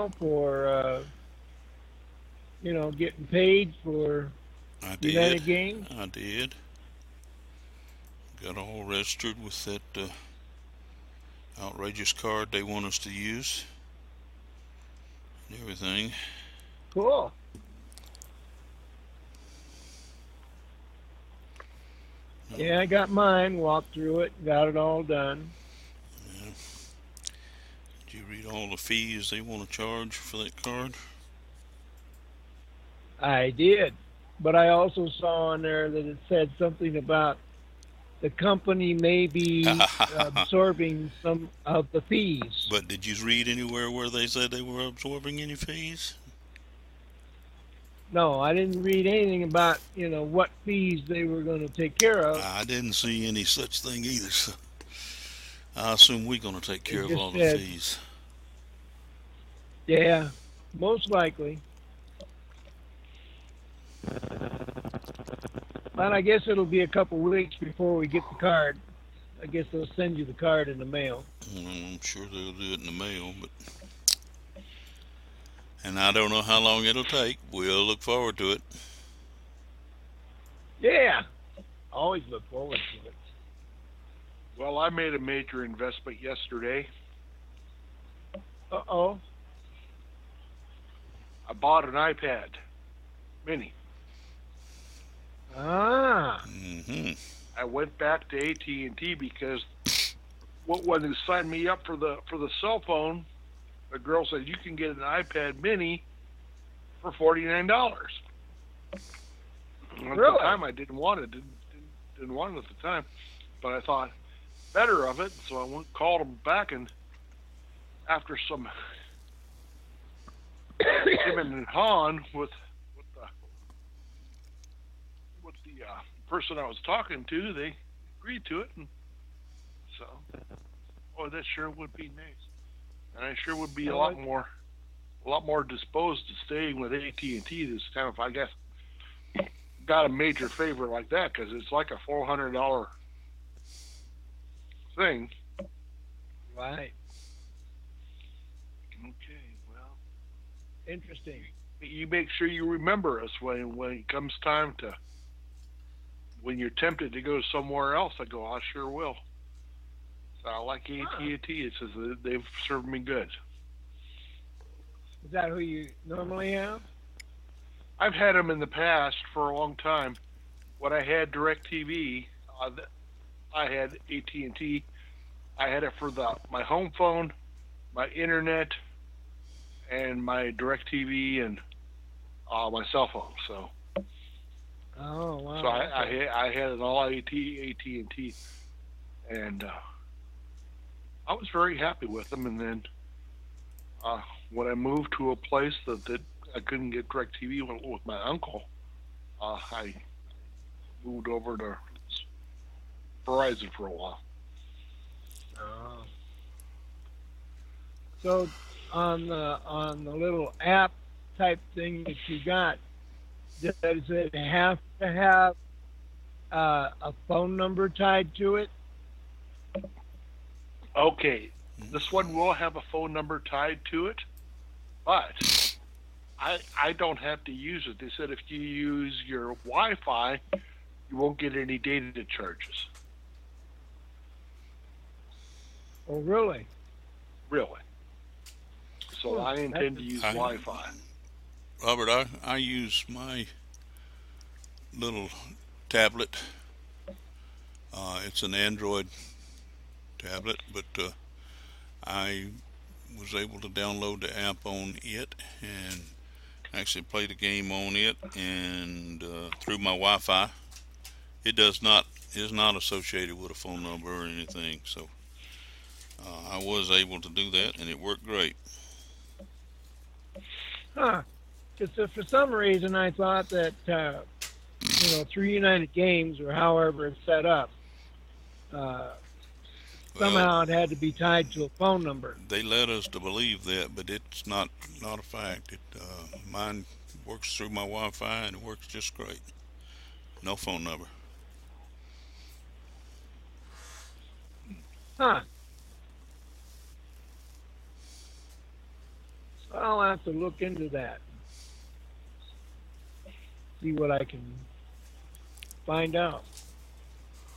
for getting paid for I did. United games? I did. Got all registered with that outrageous card they want us to use and everything. Cool. Yeah, I got mine. Walked through it. Got it all done. Yeah. Did you read all the fees they want to charge for that card? I did, but I also saw on there that it said something about the company may be absorbing some of the fees. But did you read anywhere where they said they were absorbing any fees? No, I didn't read anything about what fees they were going to take care of. I didn't see any such thing either, so I assume we're going to take care It of just all the said, fees. yeah, most likely. But I guess it'll be a couple weeks before we get the card. I guess they'll send you the card in the mail. I'm sure they'll do it in the mail, but and I don't know how long it'll take. We'll look forward to it. Yeah, always look forward to it. Well, I made a major investment yesterday. Uh-oh. I bought an iPad Mini. Ah. Hmm. I went back to AT&T because when they signed me up for the cell phone, the girl said you can get an iPad Mini for $49. At the Really? time, I didn't want it. Didn't want it at the time, but I thought better of it, so I went called them back, and after some him and Han with the person I was talking to, they agreed to it, and so that sure would be nice, and I sure would be Well, a lot more disposed to staying with AT&T this time if I got a major favor like that, because it's like a $400 thing. right. Okay, well, Interesting. you make sure you remember us when it comes time to when you're tempted to go somewhere else. I go, I sure will. So I like Huh. AT&T. It says that they've served me good. Is that who you normally have? I've had them in the past for a long time. When I had DirecTV, I had AT&T. I had it for my home phone, my internet, and my DirecTV and my cell phone. Oh, So wow. Okay. I had it all AT&T, and I was very happy with them. And then uh, when I moved to a place that I couldn't get DirecTV with my uncle, I moved over to Verizon for a while. Oh. So on the little app type thing that you got, does it have to have a phone number tied to it? Okay, this one will have a phone number tied to it, but I don't have to use it. They said if you use your Wi-Fi, you won't get any data charges. Oh, really? Really. So Huh. I That's intend to use I, Wi-Fi. Robert, I use my little tablet. It's an Android tablet, but I was able to download the app on it and actually play the game on it and through my Wi-Fi. It does not is not associated with a phone number or anything, so I was able to do that and it worked great. Huh. Because for some reason I thought that through United Games or however it's set up, uh, Well, somehow it had to be tied to a phone number. they led us to believe that, but it's not a fact. Mine works through my Wi-Fi and it works just great. No phone number. Huh. I'll have to look into that, see what I can find out.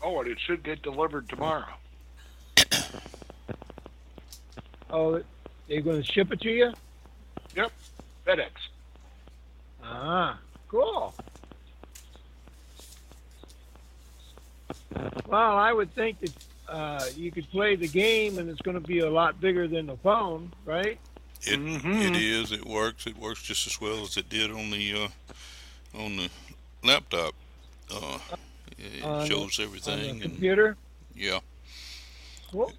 Oh, and it should get delivered tomorrow. Oh, they're going to ship it to you? Yep, FedEx. Ah, cool. Well, I would think that you could play the game, and it's going to be a lot bigger than the phone, right? It is. It works. It works just as well as it did on the laptop. Uh, it On shows on the everything, and computer. yeah. Cool.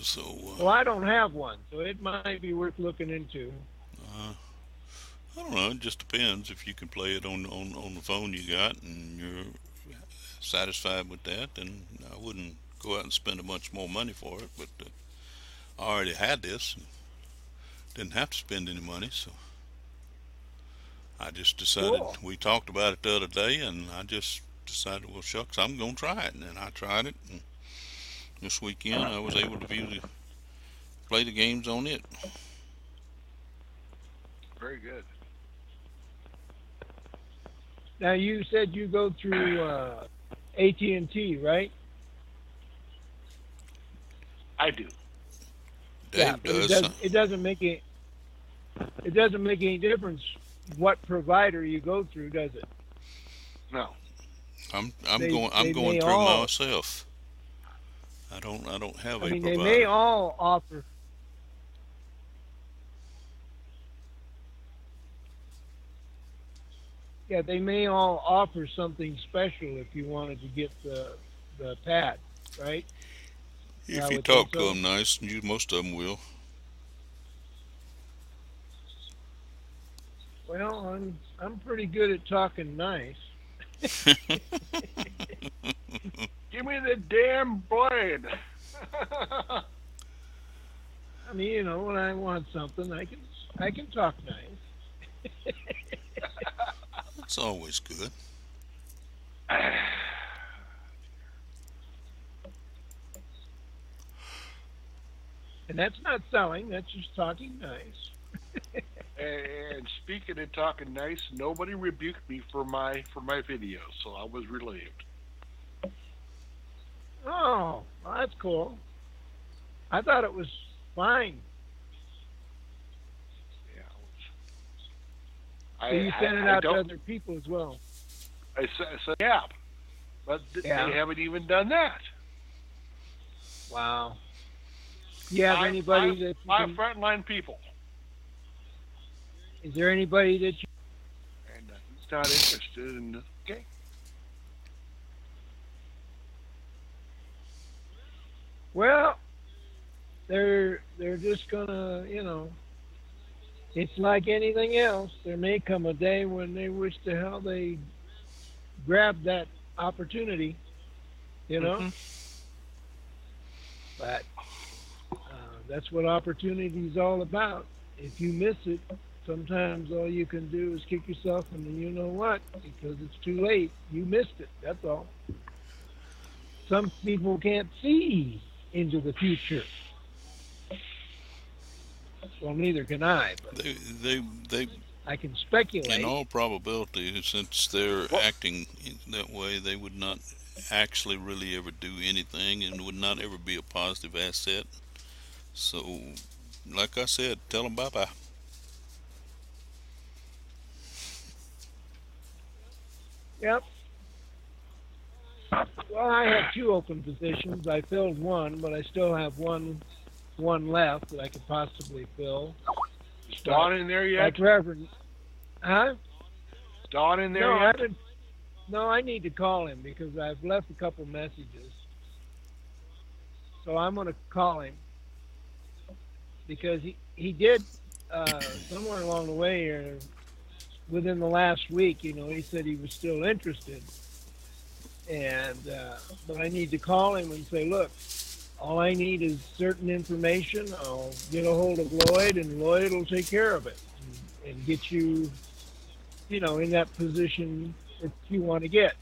So Well, I don't have one, so it might be worth looking into. uh, I don't know. It just depends if you can play it on the phone you got, and you're satisfied with that. Then I wouldn't go out and spend a bunch more money for it. But I already had this, and didn't have to spend any money, so I just decided. Cool. We talked about it the other day, and I just decided, well, shucks, I'm gonna try it, and then I tried it. And this weekend, I was able to play the games on it. Very good. Now you said you go through AT&T, right? I do. Yeah, Dave but it does. does. It doesn't make any difference what provider you go through, does it? No. I'm They going may through all. myself. I don't have I a mean, they may provider. all offer. Yeah, they may all offer something special if you wanted to get the pad, right? I If you would think talk to so. them nice, and you most of them will. Well, I'm pretty good at talking nice. Give me the damn blade. I mean, when I want something, I can talk nice. That's always good. And that's not selling. That's just talking nice. And speaking of talking nice, nobody rebuked me for my video, so I was relieved. Oh, well, that's cool. I thought it was fine. Yeah, So you sent it I out to don't. other people as well. I said yeah, but they Yeah. haven't even done that. Wow. Do you have Five, anybody five, that you five can? frontline people, Is there anybody that you? and he's not interested in the game. Well, they're just gonna, It's like anything else. There may come a day when they wish the hell they grabbed that opportunity, you know. Hmm. But that's what opportunity is all about. If you miss it, sometimes all you can do is kick yourself in the you know what because it's too late. You missed it. That's all. Some people can't see into the future. Well, neither can I, but They I can in speculate. all probability, since they're Well, acting that way, they would not actually really ever do anything, and would not ever be a positive asset. So, like I said, tell them bye bye. Yep. Well, I have two open positions. I filled one, but I still have one left that I could possibly fill. is But Dawn in there yet? like Reverend, huh? Is Dawn in No, there I yet? haven't. No, I need to call him because I've left a couple messages. So I'm going to call him because he did somewhere along the way or within the last week. He said he was still interested, and but I need to call him and say, look, all I need is certain information. I'll get a hold of Lloyd, and Lloyd will take care of it and get you, in that position that you want to get.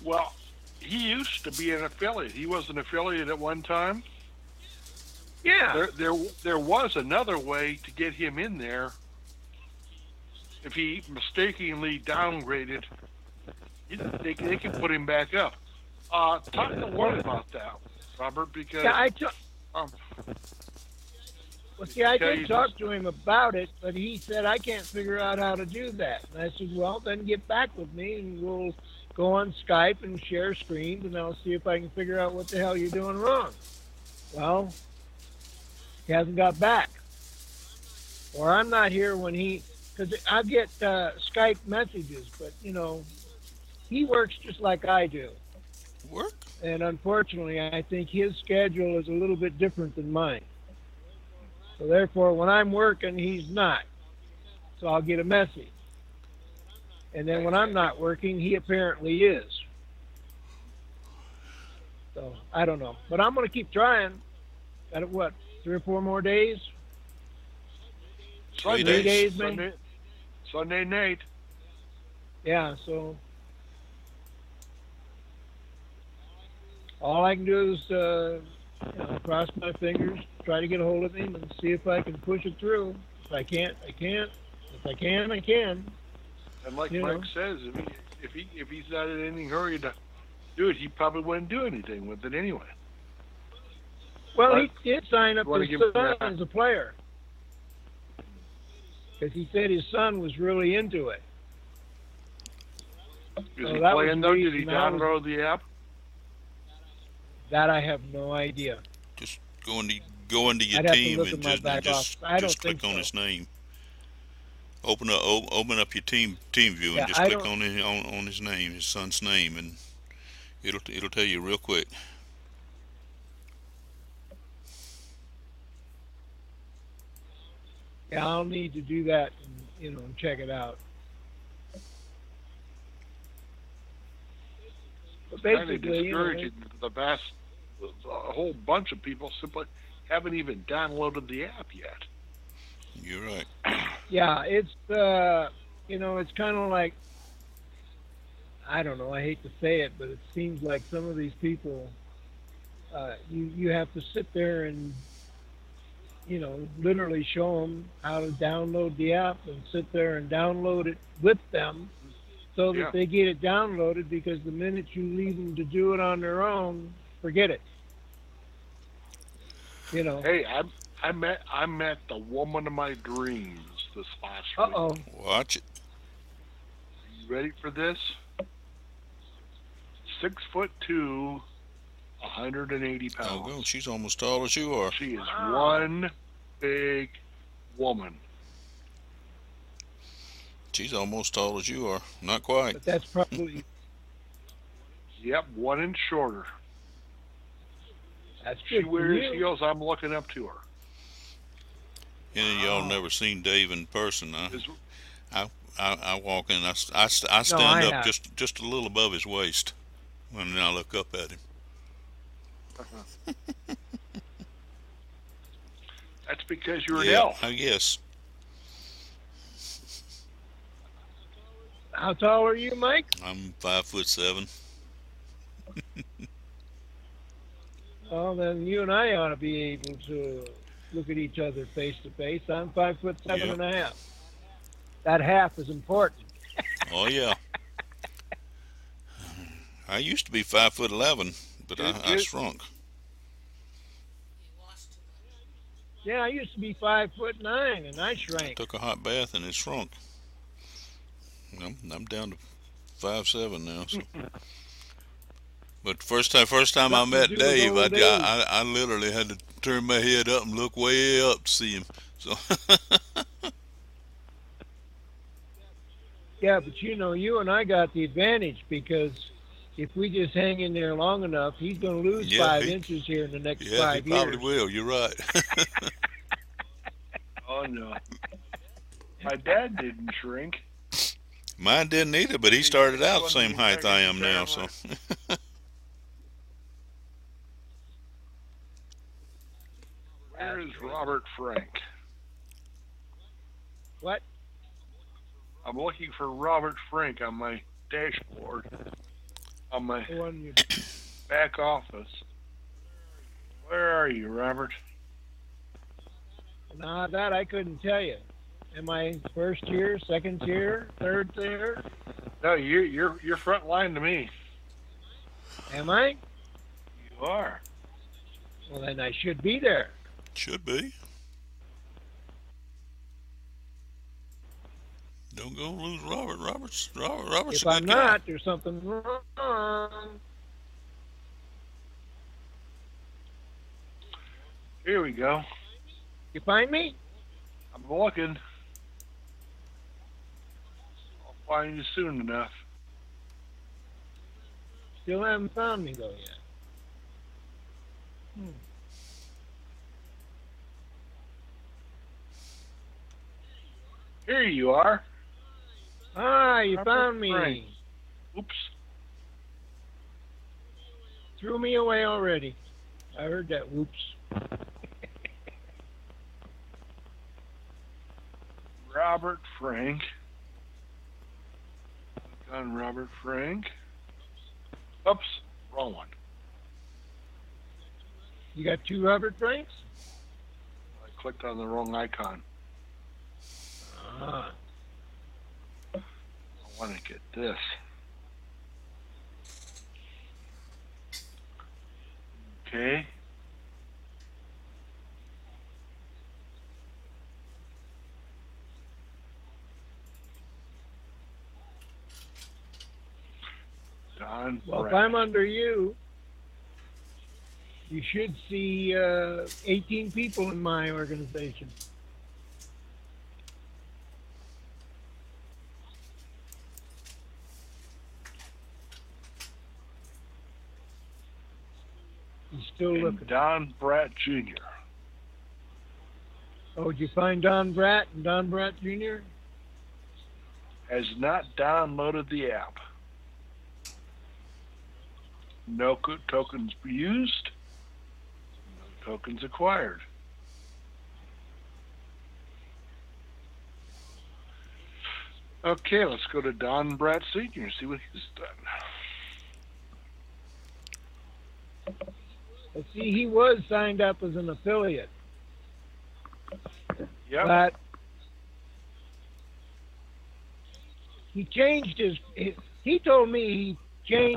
Well, he used to be an affiliate. He was an affiliate at one time. Yeah. there was another way to get him in there if he mistakenly downgraded. They can put him back up. Talk to Lloyd Well, about that, Robert, yeah, because um, well, I see, can I tell did you this. talk to him about it, but he said I can't figure out how to do that. And I said, well, then get back with me, and we'll go on Skype and share screens, and I'll see if I can figure out what the hell you're doing wrong. Well, he hasn't got back, or I'm not here when because I get Skype messages, but he works just like I do. Work? And unfortunately, I think his schedule is a little bit different than mine. So therefore, when I'm working, he's not. So I'll get a message. And then when I'm not working, he apparently is. So I don't know. But I'm going to keep trying. Got it, what, 3 or 4 more days? 3 Three days. days, maybe? Sunday night. Yeah, so all I can do is cross my fingers, try to get a hold of him, and see if I can push it through. If I can't, I can't. If I can, I can. And like You Mike know. says, if he's not in any hurry to do it, he probably wouldn't do anything with it anyway. Well, But he did sign up you want to his give him son that? as a player because he said his son was really into it. Is So he that was playing the though? Did he reason I was, download the app? that I have no idea. Just go into your I'd have to team look and at my back office. I don't just think click on so. his name. Open up your team view and Yeah, just I click don't. on his name, his son's name, and it'll tell you real quick. Yeah, I'll need to do that and and check it out. But Kind of basically, discouraging. A whole bunch of people simply haven't even downloaded the app yet. You're right. yeah, it's kind of like, I don't know. I hate to say it, but it seems like some of these people, you have to sit there and literally show them how to download the app and sit there and download it with them so that Yeah. they get it downloaded because the minute you leave them to do it on their own, forget it. You know. Hey, I met the woman of my dreams this last Uh week. oh. Watch it. You ready for this? 6'2", 180 Oh, go. pounds. She's almost tall as you are. She is Wow. one big woman. She's almost tall as you are. Not quite. But that's probably Yep, 1 inch shorter. that's She good for wears you. heels. I'm looking up to her. Any of y'all Wow. never seen Dave in person? Is I, I walk in. I No, stand I up have. just a little above his waist when I look up at him. that's because you're an Yeah, elf. I guess. How tall are you, Mike? I'm 5'7". Well, then you and I ought to be able to look at each other face to face. I'm 5'7" Yeah. and a half. That half is important. Oh yeah. I used to be 5'11", but It, I it, shrunk. Yeah, I used to be 5'9" and I I shrank. took a hot bath and it shrunk. I'm down to 5'7" now. So. But first time I Something to met do with Dave, old age. I literally had to turn my head up and look way up to see him. So Yeah, but you and I got the advantage because if we just hang in there long enough, he's going to lose yeah, 5 inches here in the next he five probably years. will. You're right. oh no, my dad didn't shrink. Mine didn't either, but he He's started out the one same of the height I second am now. So Where is Robert Frank? What? I'm looking for Robert Frank on my dashboard, on my The one you, back office. Where are you, Robert? Now that I couldn't tell you. Am I first tier, second tier, third tier? No, you're front line to me. Am I? You are. Well, then I should be there. Should be. Don't go lose Robert. Robert's a If I'm good guy. not, there's something wrong. Here we go. You find me? I'm looking. I'll find you soon enough. Still haven't found me though yet. Hmm. Here you are. Ah, you Robert found me. Frank. Oops. Threw me away already. I heard that. Whoops. Robert Frank. Click on Robert Frank. Oops, wrong one. You got two Robert Franks? I clicked on the wrong icon. Ah. I want to get this. Okay. Don Well, if Brad. I'm under you, you should see 18 people in my organization. He's still And looking. Don Bratt Jr. Oh, did you find Don Bratt and Don Bratt Jr.? has not downloaded the app. No tokens used. No tokens acquired. Okay, let's go to Don Bratt Sr. and see what he's done. Well, see, he was signed up as an affiliate, Yep. but he changed he told me he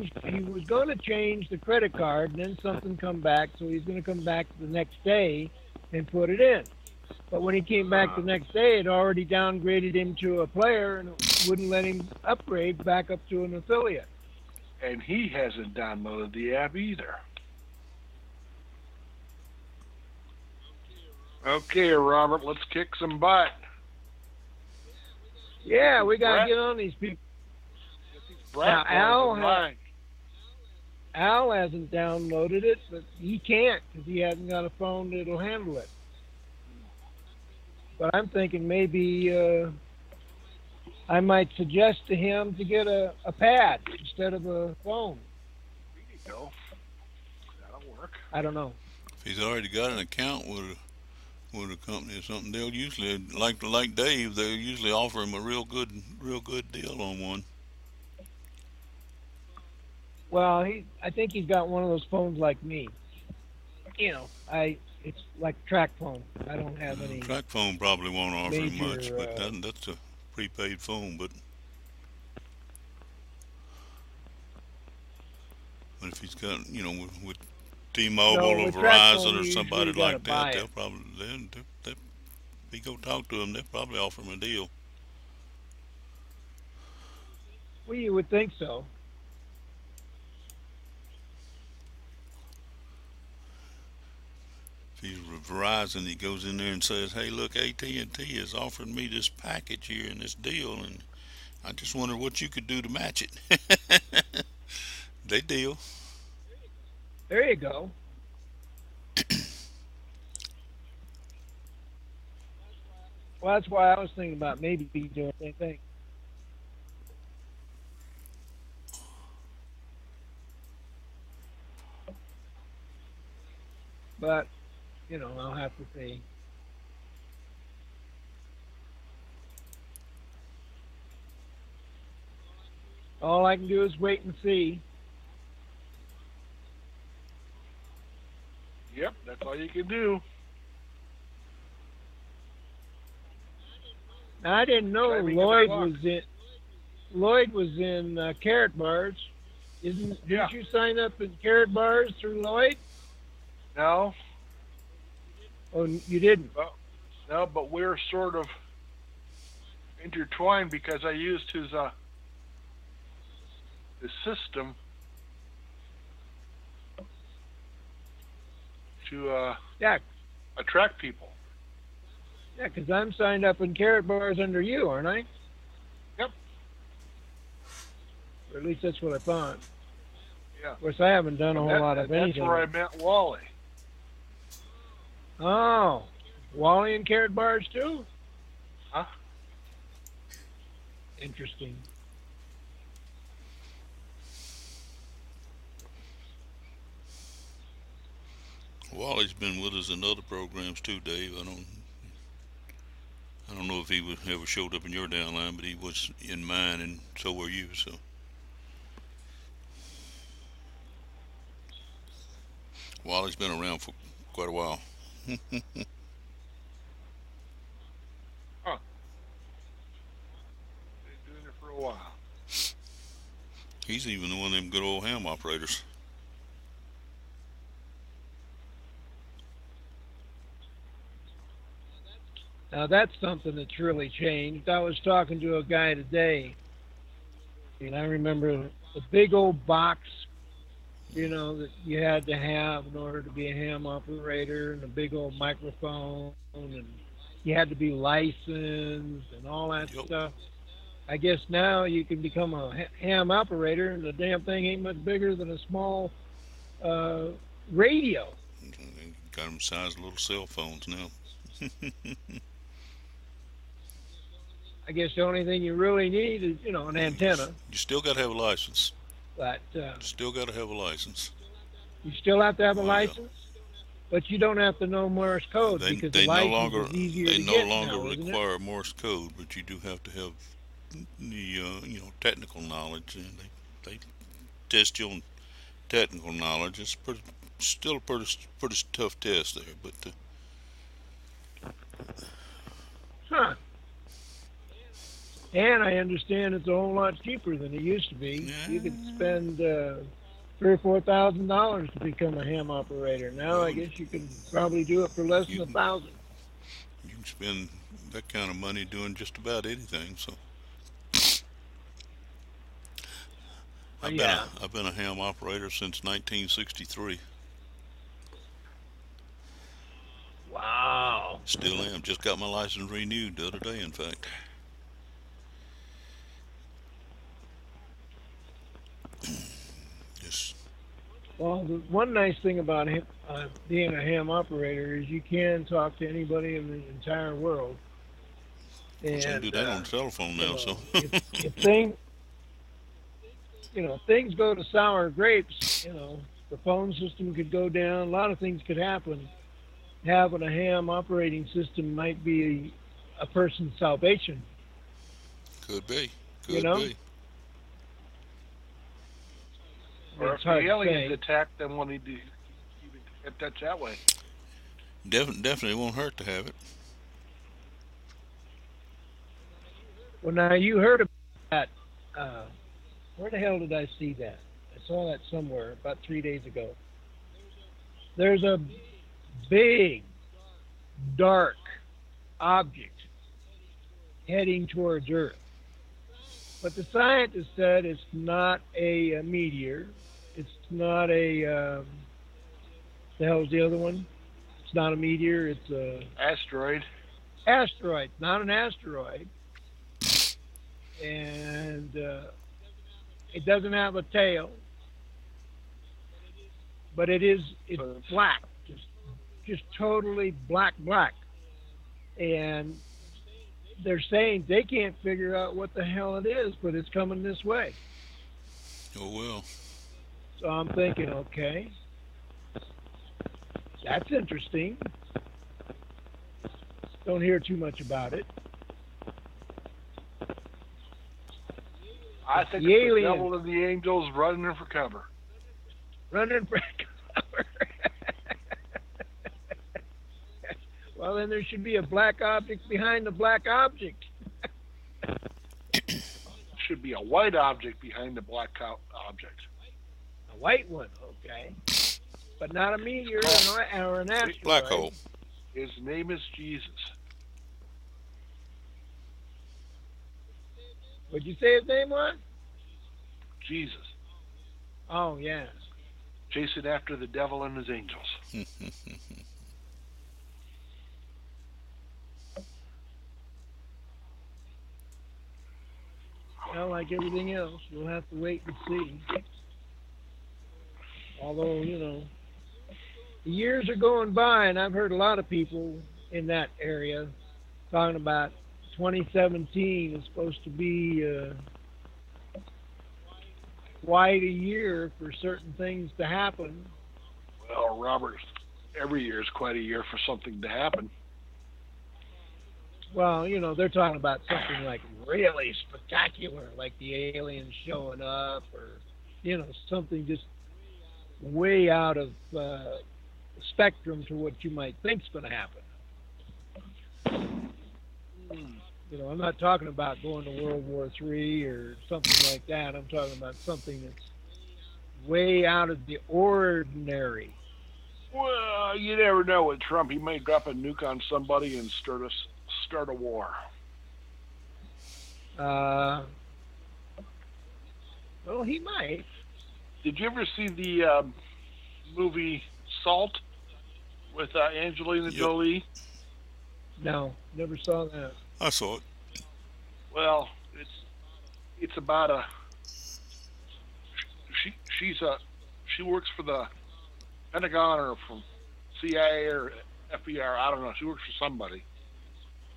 was going to change the credit card, and then something come back, so he's going to come back the next day and put it in. But when he came back the next day, it already downgraded him to a player and wouldn't let him upgrade back up to an affiliate. And he hasn't downloaded the app either. Okay, Robert, let's kick some butt. Yeah, we got to get on these people. Now, Al hasn't downloaded it, but he can't because he hasn't got a phone that'll handle it. But I'm thinking maybe I might suggest to him to get a pad instead of a phone. There you go. That'll work. I don't know. If he's already got an account with a company or something, they'll usually like Dave. They'll usually offer him a real good deal on one. Well, I think he's got one of those phones like me. You know, it's like track phone. I don't have any. Track phone probably won't offer him major, much, but that's a prepaid phone. But if he's got, with T-Mobile No, or with track Verizon phone, or you somebody usually gotta like buy that, it. they'll probably if he go talk to him, they'll probably offer him a deal. Well, you would think so. If he's with Verizon, he goes in there and says, "Hey, look, AT&T is offering me this package here and this deal, and I just wonder what you could do to match it." They deal. There you go. Well, that's why I was thinking about maybe doing the same thing. But, I'll have to see. All I can do is wait and see. Yep, that's all you can do. Now, I didn't know Driving his truck. Lloyd was in Carrot Bars. Isn't Yeah. didn't you sign up in Carrot Bars through Lloyd? No, Oh, you didn't. but no, but we're sort of intertwined because I used his system to Yeah, attract people. yeah, because I'm signed up in Carrot Bars under you, aren't I? Yep. Or at least that's what I thought. Yeah. Of course, I haven't done a whole lot of That's anything. where I met Wally. Oh, Wally and Carrot Bars too. Huh? Interesting. Wally's been with us in other programs too, Dave. I don't know if he ever showed up in your downline, but he was in mine, and so were you. So Wally's been around for quite a while. Huh. Been doing it for a while. He's even one of them good old ham operators. Now that's something that's really changed. I was talking to a guy today, and I remember the big old box, that you had to have in order to be a ham operator, and a big old microphone, and you had to be licensed and all that Yep. stuff. I guess now you can become a ham operator, and the damn thing ain't much bigger than a small uh, radio. Got them sized little cell phones now. I guess the only thing you really need is, an antenna. You still got to have a license. But Still got to have a license. you still have to have a Oh yeah. license, but you don't have to know Morse code They because the they no license longer is easier they to no get longer now, isn't it? require Morse code, but you do have to have the technical knowledge, and they test you on technical knowledge. It's still a pretty tough test there, but Huh. And I understand it's a whole lot cheaper than it used to be. You could yeah, spend $3 or $4,000 to become a ham operator. Now I well, guess you can probably do it for less you than a can thousand. you can spend that kind of money doing just about anything. So Oh, yeah. I've been a ham operator since 1963. Wow. Still am. Just got my license renewed the other day, in fact. Yes. Well, the one nice thing about being a ham operator is you can talk to anybody in the entire world. Well, I can do And that on the telephone now. So if things go to sour grapes, the phone system could go down. A lot of things could happen. Having a ham operating system might be a person's salvation. could be, You could know, be. Or it's if hard the to aliens say. attack them when he do, even get touch that way. Definitely won't hurt to have it. Well, now you heard about that. Uh, where the hell did I see that? I saw that somewhere about 3 days ago. There's a big, dark object heading towards Earth. But the scientists said it's not a meteor. It's not the hell's the other one? It's not a meteor. It's a Asteroid. asteroid, not an asteroid. And it doesn't have a tail, but it's So black, just totally black. And they're saying they can't figure out what the hell it is, but it's coming this way. Oh well. So I'm thinking, okay, that's interesting. Don't hear too much about it. I It's think the it's the alien devil and the angels running for cover. running for cover. Well, then there should be a black object behind the black object. should be a white object behind the black object. A white one, okay, but not a meteor Call or an Black asteroid. hole. his name is Jesus. What'd you say his name was? Jesus, Oh yeah. chasing after the devil and his angels. Well, like everything else, we'll have to wait and see. Although, the years are going by, and I've heard a lot of people in that area talking about 2017 is supposed to be quite a year for certain things to happen. Well, Robert, every year is quite a year for something to happen. Well, they're talking about something like really spectacular, like the aliens showing up, or something just way out of spectrum to what you might think's going to happen. I'm not talking about going to World War III or something like that. I'm talking about something that's way out of the ordinary. Well, you never know with Trump. He may drop a nuke on somebody and start a war. Uh, well, he might. Did you ever see the movie Salt with Angelina Yep, Jolie? No, never saw that. I saw it. Well, it's about a she's a she works for the Pentagon or from CIA or FBI. I don't know. She works for somebody,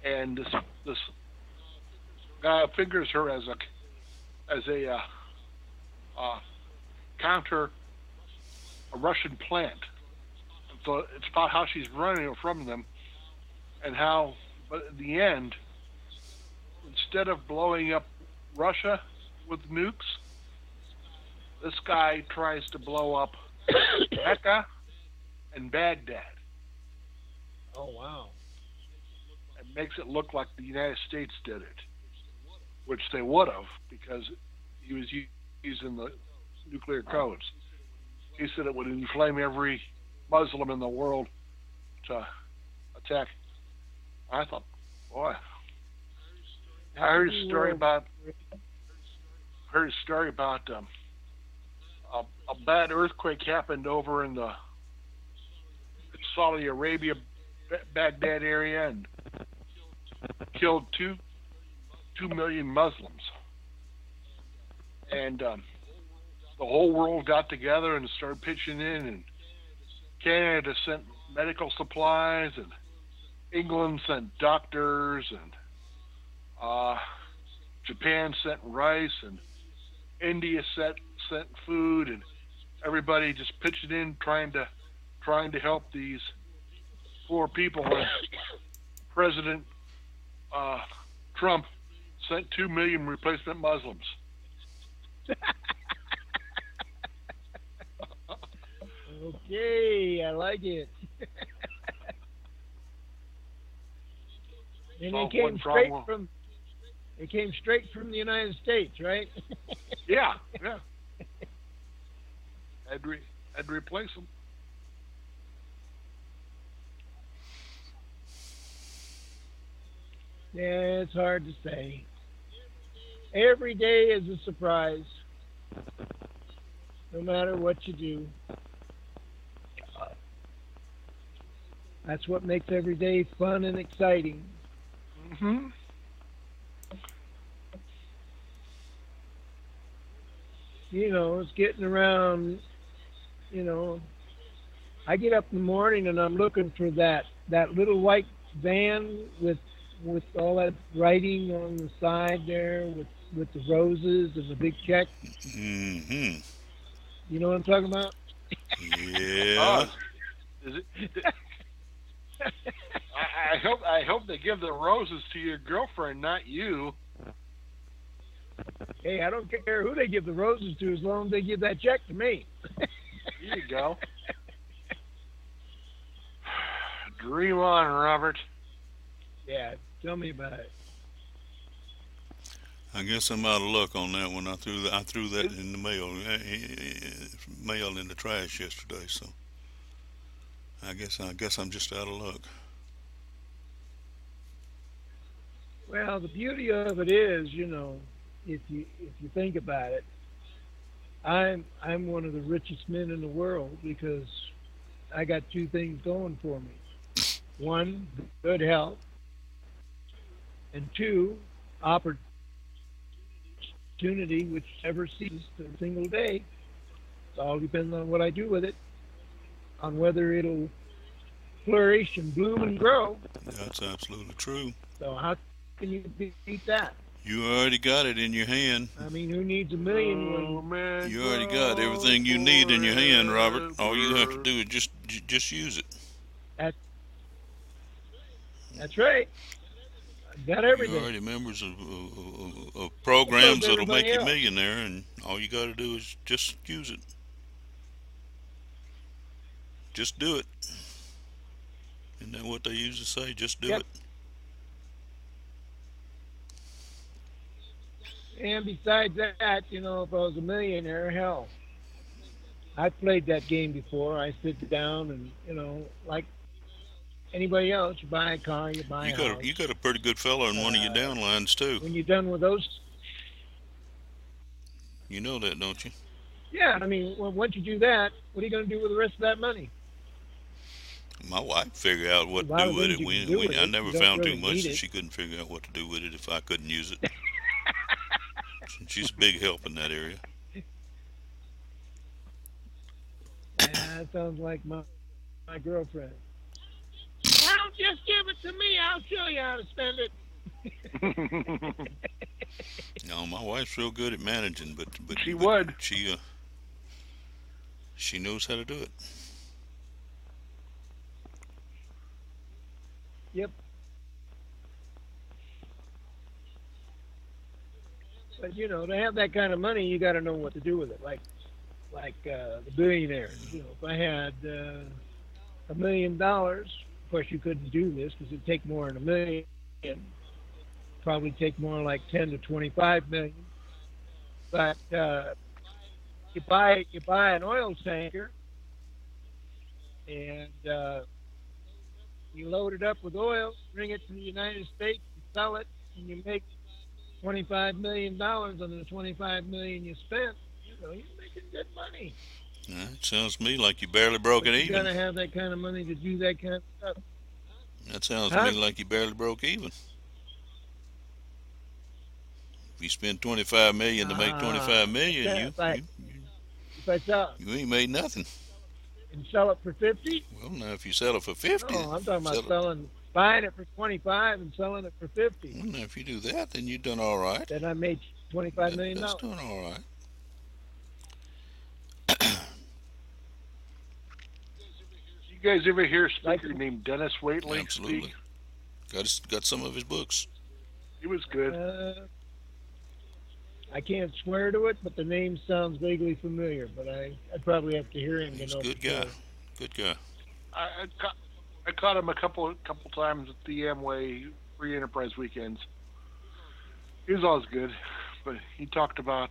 and this guy figures her as a counter a Russian plant. So it's about how she's running from them and how, but at the end, instead of blowing up Russia with nukes, this guy tries to blow up Mecca and Baghdad Oh wow. and makes it look like the United States did it, which they would have because he was using the nuclear codes. He said it would inflame every Muslim in the world to attack. I thought, boy, I heard a Happy story World. about a bad earthquake happened over in the Saudi Arabia, Baghdad area, and killed 2 million Muslims. And the whole world got together and started pitching in, and Canada sent medical supplies, and England sent doctors, and Japan sent rice, and India sent food, and everybody just pitching in, trying to help these poor people. And President uh, Trump sent 2 million replacement Muslims. Okay, I like it. And So one problem. it came straight from the United States, right? Yeah, yeah. Had to replace them. Yeah, it's hard to say. Every day is a surprise, no matter what you do. That's what makes every day fun and exciting. Hmm. It's getting around, you know, I get up in the morning and I'm looking for that little white van with all that writing on the side there with the roses and the big check. Hmm. You know what I'm talking about? Yeah. Oh, is it? I hope they give the roses to your girlfriend, not you. Hey, I don't care who they give the roses to as long as they give that check to me. Here you go. Dream on, Robert. Yeah, tell me about it. I guess I'm out of luck on that one. I threw that It, in the mail in the trash yesterday. So I guess I'm just out of luck. Well, the beauty of it is, if you think about it, I'm one of the richest men in the world because I got two things going for me. One, good health, and two, opportunity, which never ceases a single day. It all depends on what I do with it, on whether it'll flourish and bloom and grow. That's absolutely true. So how can you beat that? You already got it in your I hand. mean, who needs a million when grow, man, You already got grow everything you need in your hand, Robert. All you have to forever. do is just use it. that that's right. I got You're everything. already members of So is programs that'll make everybody you else. millionaire, and all you got to do is just use it. Just do it. Isn't that what they used to say? Just do Yep. it. And besides that, if I was a millionaire, hell, I've played that game before. I sit down and, like anybody else, you buy a car, you buy You a got house. you got a pretty good fella in one of your Uh, downlines too. when you're done with those, You know that, don't you? yeah, I mean, well, once you do that, what are you going to do with the rest of that money? My wife figured out There's what a to lot do of with things it. you can do with I it. never You don't found too really much need that it. she couldn't figure out what to do with it if I couldn't use it. She's a big help in that area. That sounds like my girlfriend. Well, just give it to me. I'll show you how to spend it. No, my wife's real good at managing, She but would. she knows how to do it. Yep. But to have that kind of money, you got to know what to do with it. Like the billionaires. If I had $1 million, of course you couldn't do this because it'd take more than a million. Probably take more like 10 to 25 million. But you buy an oil tanker and you load it up with oil, bring it to the United States, and sell it, and you make $25 million on the 25 million you spent. You're making good money. It sounds to me like you barely broke it But you got even. to have that kind of money to do that kind of stuff. That sounds to me Huh? like you barely broke even. If you spend 25 million to make 25 million, If I if I sell you ain't made nothing. and sell it for 50, Well, now if you sell it for no, 50, I'm talking about sell it. buying it for 25 and selling it for 50. Well, now if you do that, then you've done all right. Then I made 25 million That's dollars. doing all right. You guys ever hear a Like, speaker named Dennis Waitley speak? Absolutely. Got some of his books. He was good. I can't swear to it, but the name sounds vaguely familiar. But I'd probably have to hear him to He's a know good for guy. sure. Good guy. I caught him a couple times at the Amway Free Enterprise weekends. He was always good, but he talked about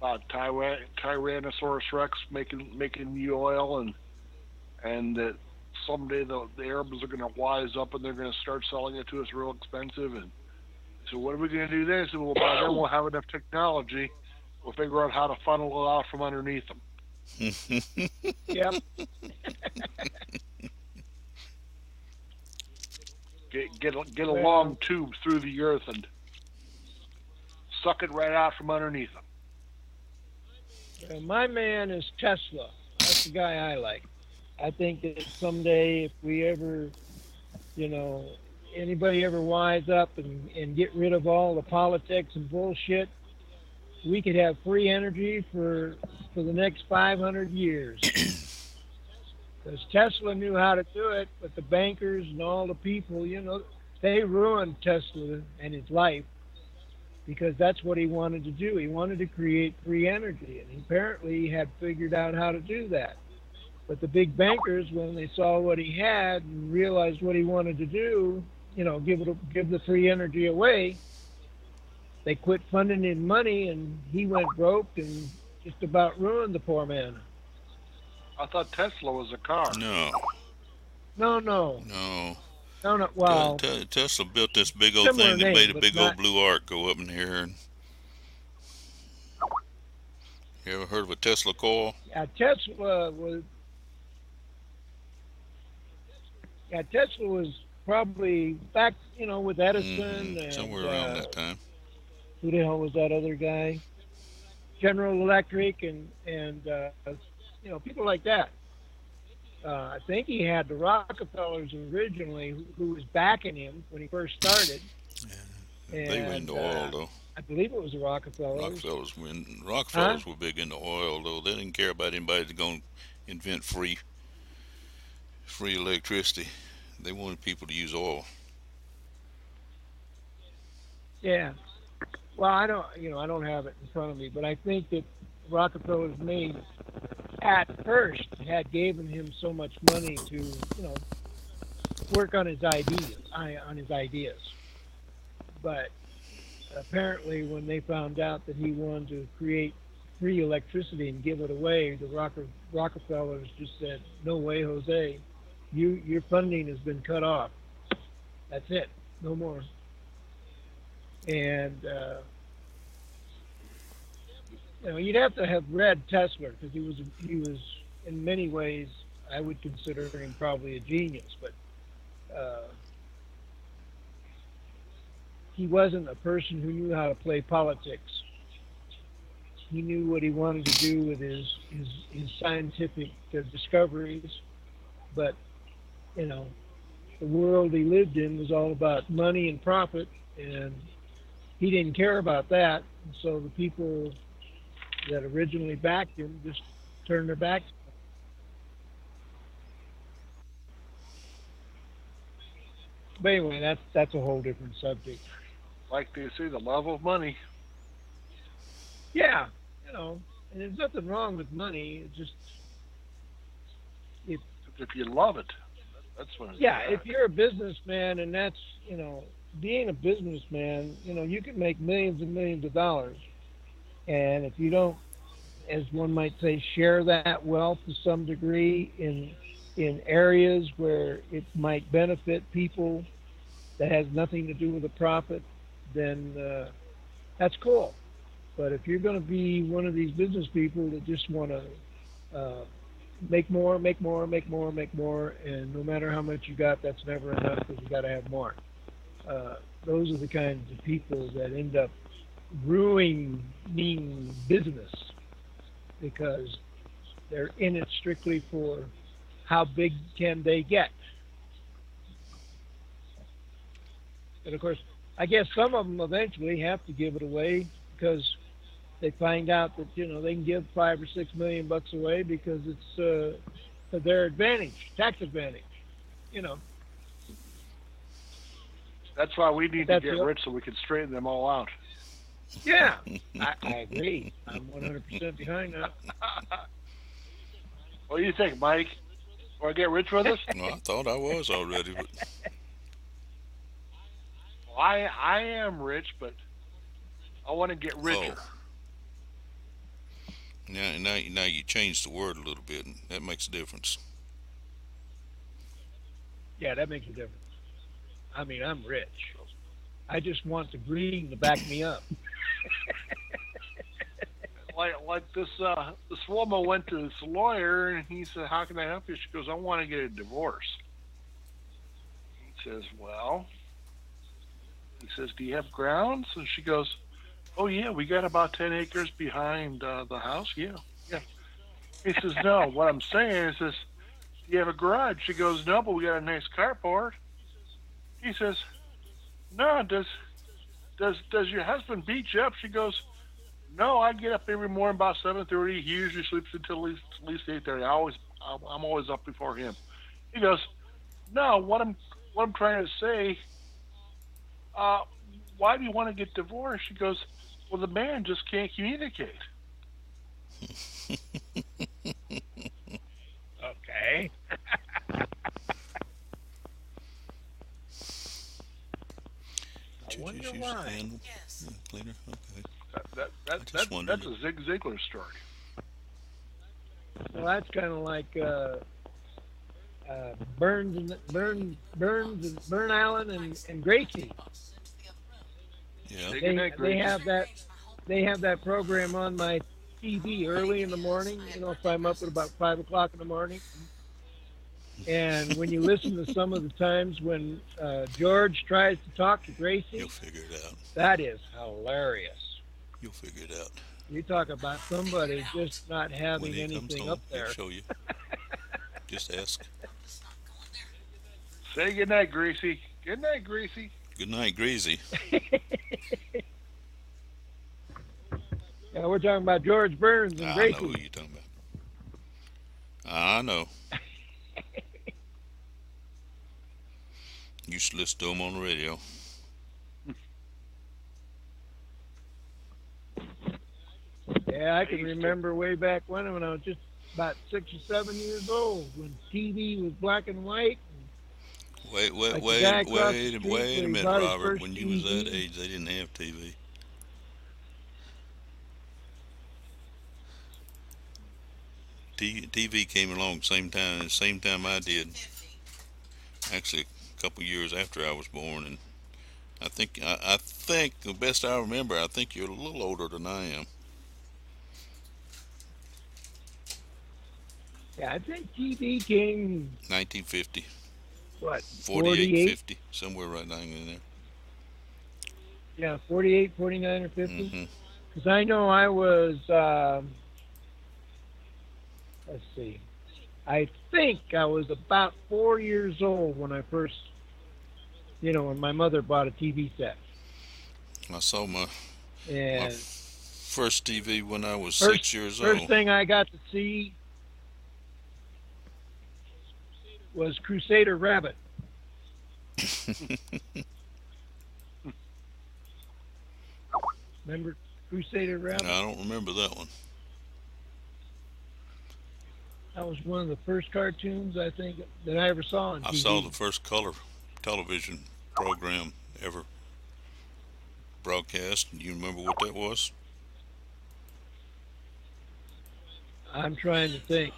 Tyrannosaurus Rex making the oil, and that someday the Arabs are going to wise up and they're going to start selling it to us real expensive. And so what are we going to do then? I said, well, by then we'll have enough technology. We'll figure out how to funnel it out from underneath them. Yep. Get a long Well, tube through the earth and suck it right out from underneath them. my man is Tesla. That's the guy I like. I think that someday, if we ever, you know, anybody ever wise up and get rid of all the politics and bullshit, we could have free energy for the next 500 years. Because Tesla knew how to do it, but the bankers and all the people, they ruined Tesla and his life because that's what he wanted to do. He wanted to create free energy, and apparently he had figured out how to do that. But the big bankers, when they saw what he had and realized what he wanted to do, give the free energy away. They quit funding him money, and he went broke and just about ruined the poor man. I thought Tesla was a car. No, No, no, no. no, no. Well, Tesla built this big old similar thing that made name, a but big old not. blue arc go up in the air. And you ever heard of a Tesla coil? Yeah, Tesla was probably back, with Edison Somewhere and around that time. who the hell was that other guy? General Electric and people like that. I think he had the Rockefellers originally, who was backing him when he first started, They were and into oil though. I believe it was the Rockefellers. Huh? Rockefellers were big into oil though. They didn't care about anybody to go and invent free electricity. They wanted people to use oil. Yeah. Well, I don't have it in front of me, but I think that Rockefeller's made at first had given him so much money to, work on his ideas. But apparently, when they found out that he wanted to create free electricity and give it away, the Rockefellers just said, "No way, Jose. Your funding has been cut off. That's it. No more." And you'd have to have read Tesla because he was in many ways I would consider him probably a genius, but uh, he wasn't a person who knew how to play politics. He knew what he wanted to do with his scientific discoveries, but you know the world he lived in was all about money and profit, and he didn't care about that. And so the people that originally backed him just turned their backs. But anyway, that's a whole different subject. Like they say, the love of money. Yeah, and there's nothing wrong with money. It's just if If you love it, that's when it's yeah, if bad. you're a businessman and that's being a businessman, you can make millions and millions of dollars, and if you don't, as one might say, share that wealth to some degree in areas where it might benefit people that has nothing to do with the profit, then that's cool. But if you're going to be one of these business people that just want to uh, make more, make more, make more, make more, and no matter how much you got, that's never enough because you got to have more. Uh, those are the kinds of people that end up ruining business because they're in it strictly for how big can they get. And of course, I guess some of them eventually have to give it away because they find out that they can give 5 or 6 million bucks away because it's to their advantage, tax advantage. You know, That's why we need to that's get rich so we can straighten them all out. yeah. I agree. I'm 100% behind that. What do you think, Mike? Want to get rich with us? Well, I thought I was already, but Well, I am rich, but I want to get oh, richer. now you changed the word a little bit, and that makes a difference. Yeah, that makes a difference. I mean, I'm rich. I just want the green to back me up. Like this woman went to this lawyer and he said, "How can I help you?" She goes, "I want to get a divorce." He says, "Well," he says, "Do you have grounds?" And she goes, "Oh yeah, we got about 10 acres behind the house. Yeah, yeah." He says, "No, what I'm saying is this: Do you have a garage?" She goes, "No, but we got a nice carport." He says, "No, does your husband beat you up?" She goes, "No, I get up every morning about 7:30. He usually sleeps until at least 8:30. I'm always up before him." He goes, "No, what I'm trying to say, uh, why do you want to get divorced?" She goes, "Well, the man just can't communicate." Okay. I you wonder just use the why. handle cleaner? Okay. I That just wondered. that's a Zig Ziglar story. Well, that's kind of like Burn Allen and Gracie. Yeah. Take a They night, they Gracie. have that they have that program on my TV early in the morning. You know, if I'm up at about 5 o'clock in the morning, and when you listen to some of the times when George tries to talk to You'll Gracie, figure it out. that is hilarious. You'll figure it out. You talk about somebody just not When having he comes anything up home, he'll there. show you. Just ask. Say good night, Gracie. Good night, Gracie. Good night, Greasy. Yeah, we're talking about George Burns and I know who Gracie. you're talking about. I know. Used to listen to him on the radio. Yeah, I I can used to. remember way back when I was just about 6 or 7 years old, when TV was black and white. Wait, wait, Like the guy wait, across the wait, street wait where a he minute, bought his Robert. first When you was that TV. age, they didn't have TV. TV came along same time I did. Actually, a couple years after I was born, and I think the best I remember, I think you're a little older than I am. Yeah, I think TV came 1950, what 48, 48? 50, somewhere right down in there. Yeah, 48, 49, or 50. Hmm. Because I know I was. Let's see. I think I was about 4 years old when I first, when my mother bought a TV set. I saw my And first TV when I was first 6 years first old. thing I got to see was Crusader Rabbit. Remember Crusader No, Rabbit? I don't remember that one. That was one of the first cartoons I think that I ever saw on I saw TV. the first color television program ever broadcast. Do you remember what that was? I'm trying to think.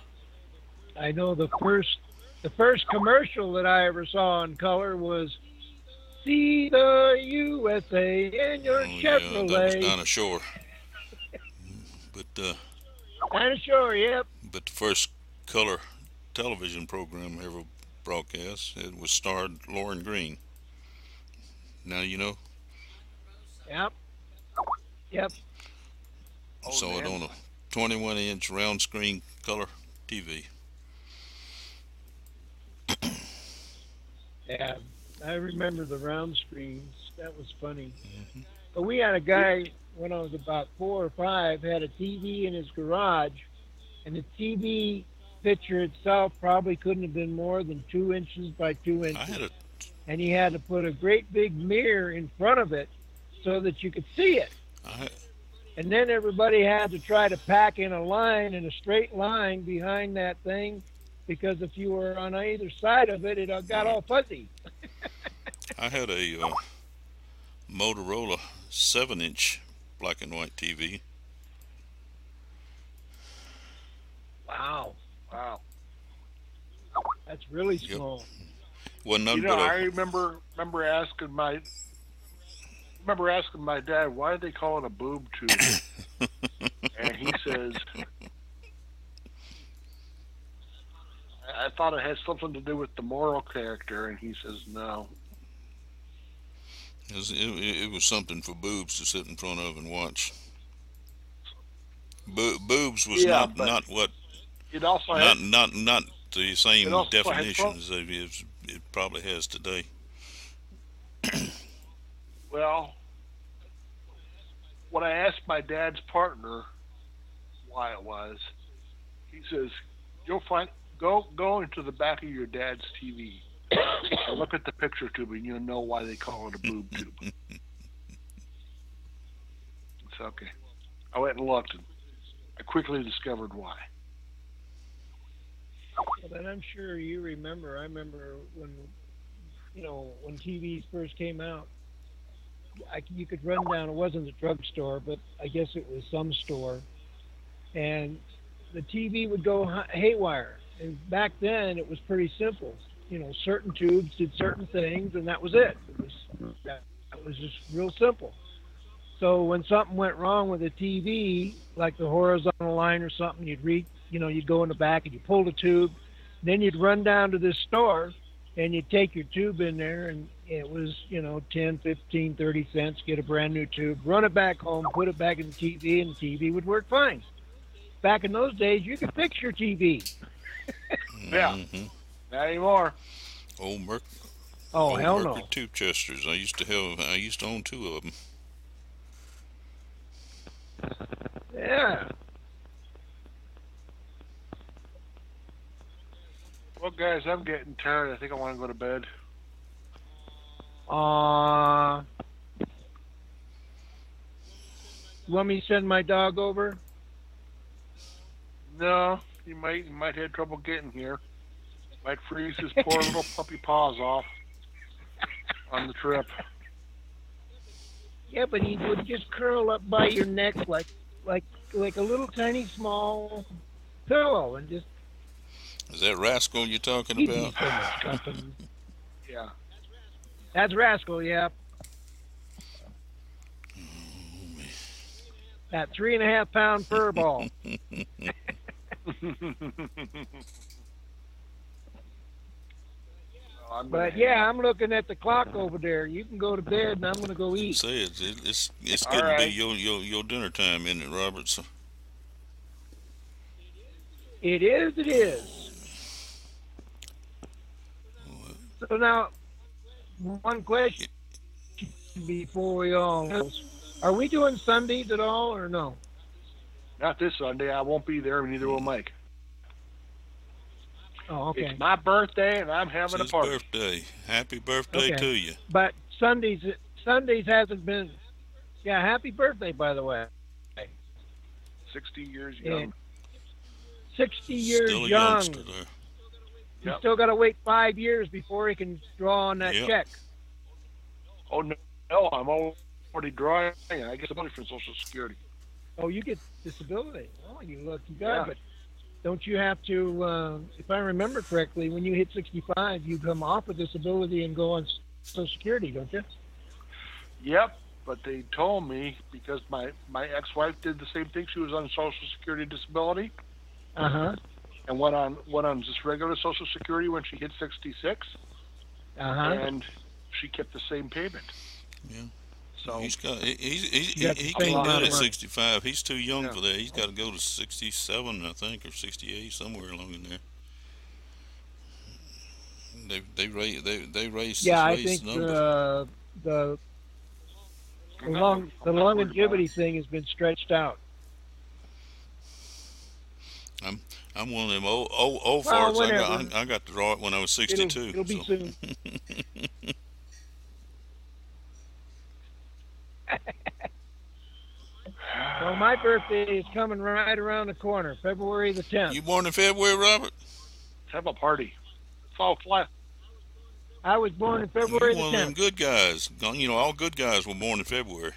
I know the first commercial that I ever saw in color was "See the USA in your Oh yeah, that was Chevrolet." Dinah Shore. But Dinosaur, yep. but the first color television program ever broadcast, it was starred Lauren Green. Now you know. Yep, yep. I Oh, saw it man. on a 21-inch round screen color TV. Yeah, I remember the round screens. That was funny. Hmm. But we had a guy when I was about 4 or 5 had a TV in his garage, and the TV picture itself probably couldn't have been more than 2 inches by two I inches, had a and he had to put a great big mirror in front of it so that you could see it. I And then everybody had to try to pack in a line, in a straight line behind that thing, because if you were on either side of it, it got right. all fuzzy. I had a Motorola 7-inch black and white TV. Wow, Wow. that's really Yep, small. wasn't You nothing know, but a. I remember asking my dad why did they call it a boob tube, and he says I thought it had something to do with the moral character, and he says no. It was something for boobs to sit in front of and watch. Boobs was Yeah, not but not what it also had not the it same also had definition as it probably has today. well. When I asked my dad's partner why it was, he says, "You'll find go into the back of your dad's TV and look at the picture tube, and you'll know why they call it a boob tube." It's okay. I went and looked, and I quickly discovered why. But I'm sure you remember. I remember when TVs first came out. you could run down. It wasn't a drugstore, but I guess it was some store, and the TV would go haywire. And back then, it was pretty simple. You know, certain tubes did certain things, and that was it. That was just real simple. So when something went wrong with the TV, like the horizontal line or something, you'd go in the back and you pull the tube, then you'd run down to this store and you'd take your tube in there and it was, 10, 15, 30 cents, get a brand new tube, run it back home, put it back in the TV and the TV would work fine. Back in those days, you could fix your TV. Yeah. Mm-hmm. Not anymore. Old Merc, Oh, old hell Mercury no. tube chesters. I used to own two of them. Yeah. Well, guys, I'm getting tired. I think I want to go to bed. You want me to send my dog over? No, you might have trouble getting here. Might freeze his poor little puppy paws off on the trip. Yeah, but he would just curl up by your neck like a little tiny small pillow and just Is that Rascal you're talking give you about? so much company. Yeah. That's Rascal, yeah. That 3.5 pound fur ball. But yeah, I'm looking at the clock over there. You can go to bed, and I'm going to go eat. Say it's All getting to be right. your dinner time, isn't it, Robert? So, It is. It is. So now, one question before we all close. Are we doing Sundays at all, or no? Not this Sunday. I won't be there, and neither will Mike. Oh, okay. It's my birthday, and I'm it's having a his party. birthday. Happy birthday Okay. to you. But Sundays hasn't been. Yeah, happy birthday, by the way. 60 years Yeah. young. 60 years Still a young. youngster there. He's Yep. still got to wait 5 years before he can draw on that Yep. check. Oh, no, I'm already drawing. I get some money from Social Security. Oh, you get disability. Oh, you lucky guy. Yeah. But don't you have to, if I remember correctly, when you hit 65, you come off of disability and go on Social Security, don't you? Yep, but they told me because my ex-wife did the same thing. She was on Social Security disability Uh-huh. and went on just regular Social Security when she hit 66, Uh-huh. and she kept the same payment. Yeah. So He You have to he pay can't a do lot it of at money. 65. He's too young Yeah. for that. He's got to go to 67, I think, or 68, somewhere along in there. They raised Yeah, I raised think the number. the I'm not worried longevity about it. thing has been stretched out. I'm one of them old Well, farts. whatever. I got to draw it when I was It'll 62. it'll be So. soon. Well, my birthday is coming right around the corner, February the 10th. You born in February, Robert? Let's have a party. It's all flat. I was born in You February the one of them 10th. good guys. You know, all good guys were born in February.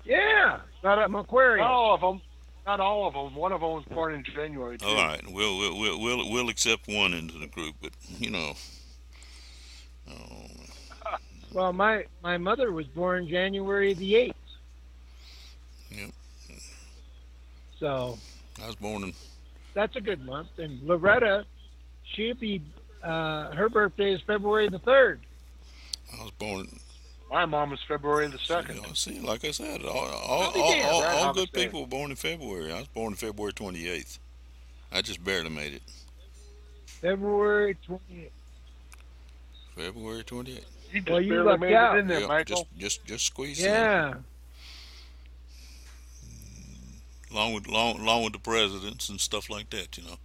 Yeah, Not, I'm Aquarius. not all of them. Not all of them. One of them was born in January too. All right, we'll accept one into the group, but you know, oh, Well, my mother was born January the 8th. Yep. So I was born in. that's a good month. And Loretta, she'll be, her birthday is February the 3rd. I was born. My mom was February the You 2nd. know, see, like I said, I'll be damned. Right, all I'll good be people were born in February. I was born in February 28th. I just barely made it. February 28th. February 28th. You just Well, you barely lucked made out. it in there, Yep, Michael. just squeeze in. Yeah. Along with the presidents and stuff like that, you know.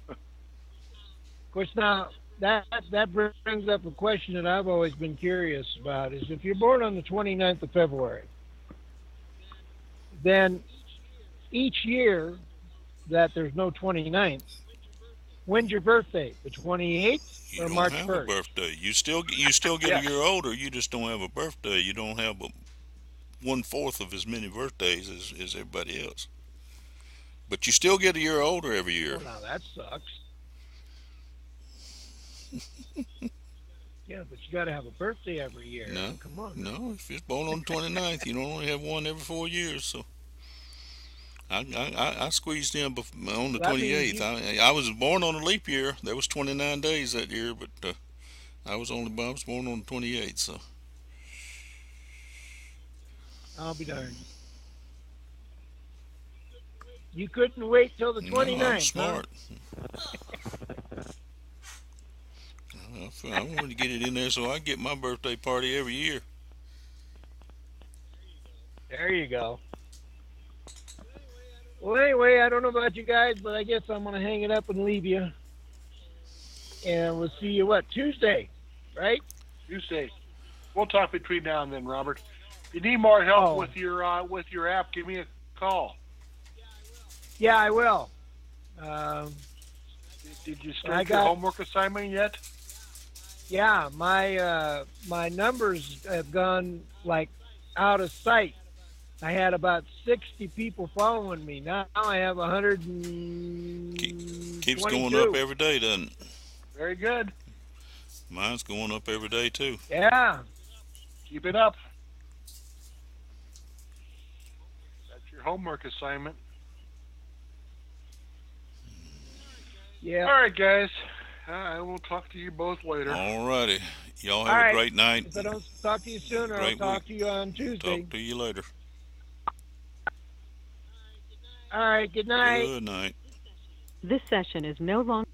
Of course, now that brings up a question that I've always been curious about: is if you're born on the 29th of February, then each year that there's no 29th, when's your birthday? The 28th? You or don't March have a 1st. birthday. You still get a Yes. year older. You just don't have a birthday. You don't have a 1/4 of as many birthdays as everybody else. But you still get a year older every year. Well, now that sucks. Yeah, but you got to have a birthday every year. I No, mean, come on now. no. If you're born on the 29th, you don't only have one every 4 years. So I squeezed in on the So that means 28th. you. I was born on a leap year. There was 29 days that year, but I was born on the 28th. So I'll be darned. You couldn't wait till the no, I'm 29th, huh? smart. I wanted to get it in there so I get my birthday party every year. There you go. Well, anyway, I don't know about you guys, but I guess I'm going to hang it up and leave you. And we'll see you, what, Tuesday, right? Tuesday. We'll talk between now and then, Robert. If you need more help Oh, with your app, give me a call. yeah, I will. Um, Did you I start your got, homework assignment yet? yeah, my numbers have gone like out of sight. I had about 60 people following me. Now I have Keeps going up 122. every day, doesn't it? Very good. Mine's going up every day too. Yeah, Keep it up. That's your homework assignment. yeah. All right, guys. I will talk to you both later. Alrighty. Y'all All have a right. great night. If I don't talk to you sooner, I'll Great week. talk to you on Tuesday. Talk to you later. All right. Good night. Good night. This session is no longer